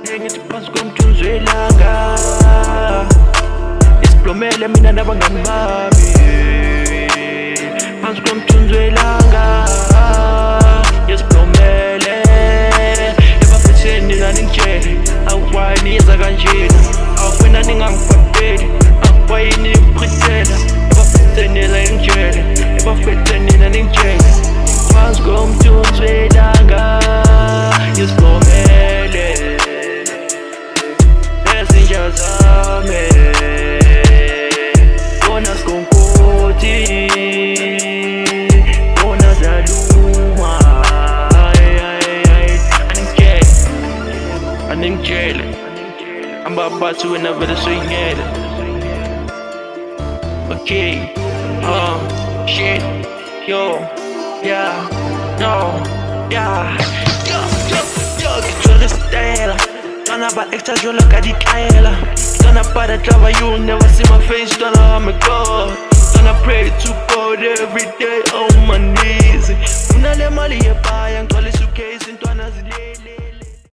Ngithi phansi komthunzi welanga isiplomele mina nabangani bami phansi komthunzi welanga isiplomele ebafetheni naningitshele awukwaniza kanjena awufuna ningangifakeli awukwayini ngiphithela ebafetheni naningitshele ebafetheni naningitshele phansi komthunzi welanga isiplomele ezinja zami bona skonkoti bona zaluma aningitshele ambaphathi wena vele soyinyele okay shit yo yeah no yeah ngithola isitayela Gonna buy extra jewelry like I declare. Gonna buy the driver, you'll never see my face. Gonna have me God. Gonna pray to God every day on my knees. Una le mali e